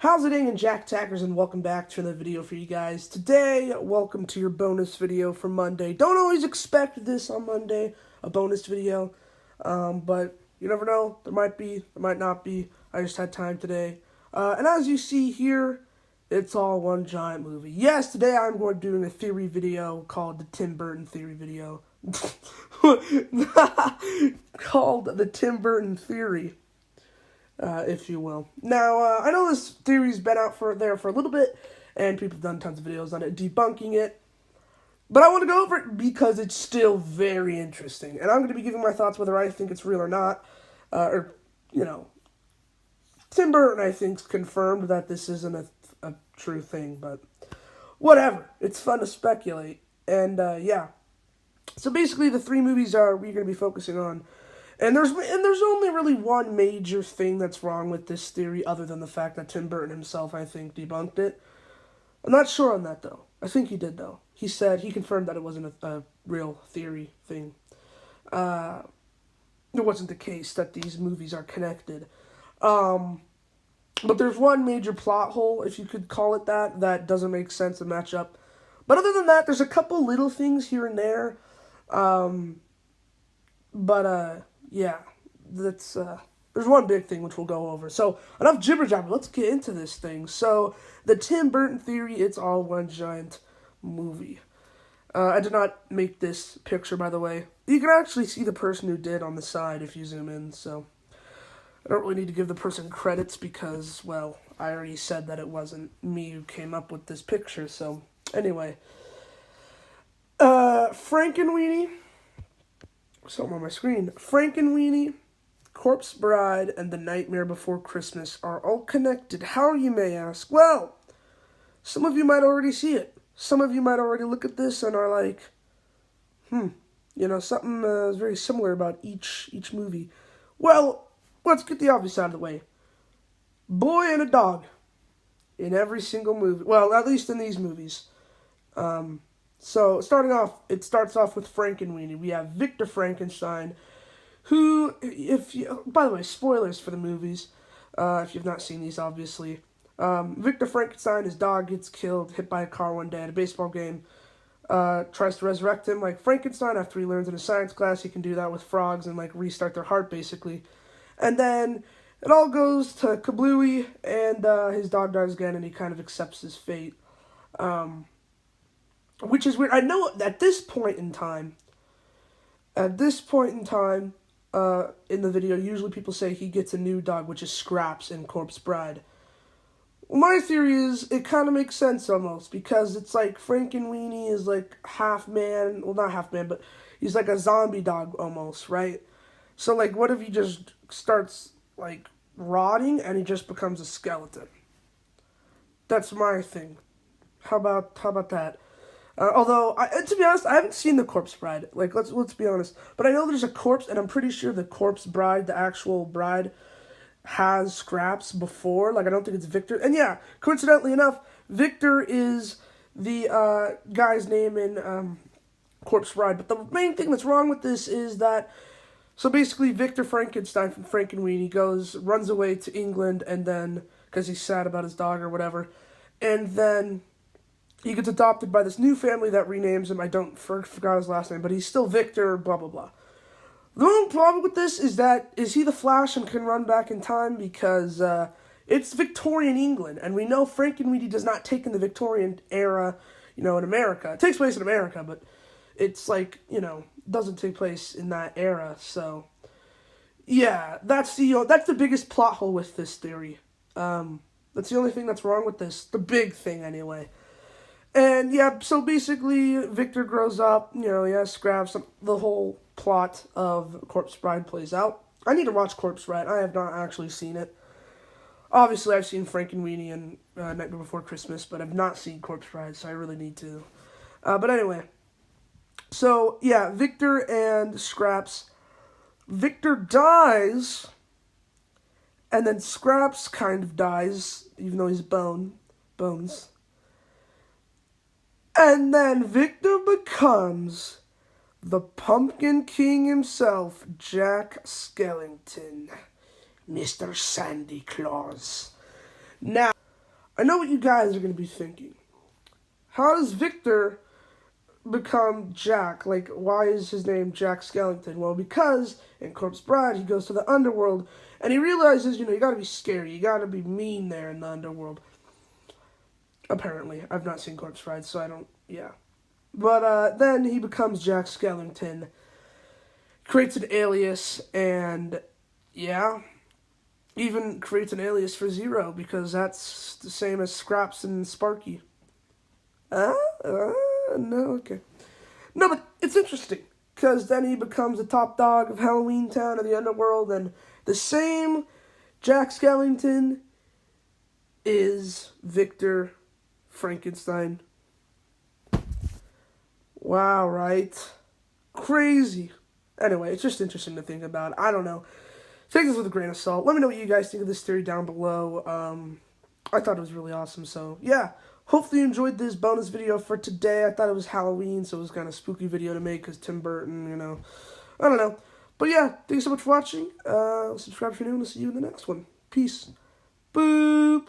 How's it going, Jack Tackers, and welcome back to another video for you guys. Today, welcome to your bonus video for Monday. Don't always expect this on Monday, a bonus video, but you never know. There might be, there might not be. I just had time today. And as you see here, it's all one giant movie. Yes, today I'm going to be doing a theory video called the Tim Burton Theory video. Called the Tim Burton Theory. If you will. Now, I know this theory's been out there for a little bit, and people have done tons of videos on it, debunking it, but I want to go over it because it's still very interesting, and I'm going to be giving my thoughts whether I think it's real or not, Tim Burton, I think, confirmed that this isn't a true thing, but whatever, it's fun to speculate, and, yeah. So basically, the three movies we're going to be focusing on. And there's only really one major thing that's wrong with this theory other than the fact that Tim Burton himself, I think, debunked it. I'm not sure on that, though. I think he did, though. He confirmed that it wasn't a real theory thing. It wasn't the case that these movies are connected. But there's one major plot hole, if you could call it that doesn't make sense to match up. But other than that, there's a couple little things here and there. Yeah, there's one big thing which we'll go over. So, enough jibber-jabber, let's get into this thing. So, the Tim Burton Theory, it's all one giant movie. I did not make this picture, by the way. You can actually see the person who did on the side if you zoom in, so I don't really need to give the person credits because, well, I already said that it wasn't me who came up with this picture, so anyway. Frankenweenie. Something on my screen. Frankenweenie, Corpse Bride, and The Nightmare Before Christmas are all connected. How, you may ask? Well, some of you might already see it. Some of you might already look at this and are like, something is very similar about each movie. Well, let's get the obvious out of the way. Boy and a dog in every single movie. Well, at least in these movies. So, it starts off with Frankenweenie. We have Victor Frankenstein, who, by the way, spoilers for the movies, if you've not seen these, obviously. Victor Frankenstein, his dog gets killed, hit by a car one day at a baseball game, tries to resurrect him like Frankenstein after he learns in his science class he can do that with frogs and, restart their heart, basically. And then it all goes to kablooey, and his dog dies again, and he kind of accepts his fate. Which is weird. I know at this point in time, in the video, usually people say he gets a new dog, which is Scraps in Corpse Bride. Well, my theory is it kind of makes sense almost, because it's like Frankenweenie is like half man, well, not half man, but he's like a zombie dog almost, right? So, what if he just starts, rotting and he just becomes a skeleton? That's my thing. How about that? Although, to be honest, I haven't seen the Corpse Bride. Let's be honest. But I know there's a corpse, and I'm pretty sure the Corpse Bride, the actual bride, has Scraps before. I don't think it's Victor. And yeah, coincidentally enough, Victor is the guy's name in Corpse Bride. But the main thing that's wrong with this is that, so basically Victor Frankenstein from Frankenweenie runs away to England, and then, because he's sad about his dog or whatever, and then he gets adopted by this new family that renames him. I forgot his last name, but he's still Victor, blah, blah, blah. The only problem with this is he the Flash and can run back in time? Because it's Victorian England, and we know Frankenweenie does not take in the Victorian era, in America. It takes place in America, but it's doesn't take place in that era, so yeah, that's the biggest plot hole with this theory. That's the only thing that's wrong with this. The big thing, anyway. And, yeah, so basically, Victor grows up, he has Scraps, the whole plot of Corpse Bride plays out. I need to watch Corpse Bride. I have not actually seen it. Obviously, I've seen Frankenweenie and Nightmare Before Christmas, but I've not seen Corpse Bride, so I really need to. But anyway, so, yeah, Victor and Scraps. Victor dies, and then Scraps kind of dies, even though he's bones. And then Victor becomes the Pumpkin King himself, Jack Skellington, Mr. Sandy Claus. Now, I know what you guys are going to be thinking. How does Victor become Jack? Like, why is his name Jack Skellington? Well, because in Corpse Bride, he goes to the underworld, and he realizes, you gotta be scary, you gotta be mean there in the underworld. Apparently. I've not seen Corpse Bride, so I don't, yeah. But, then he becomes Jack Skellington, creates an alias, and, yeah, even creates an alias for Zero, because that's the same as Scraps and Sparky. No, okay. No, but it's interesting, because then he becomes the top dog of Halloween Town of the underworld, and the same Jack Skellington is Victor Frankenstein. Wow, right? Crazy. Anyway, it's just interesting to think about. I don't know. Take this with a grain of salt. Let me know what you guys think of this theory down below. I thought it was really awesome, so yeah. Hopefully you enjoyed this bonus video for today. I thought it was Halloween, so it was kind of a spooky video to make because Tim Burton, I don't know. But yeah, thank you so much for watching. Subscribe if you're new, and I'll see you in the next one. Peace. Boop.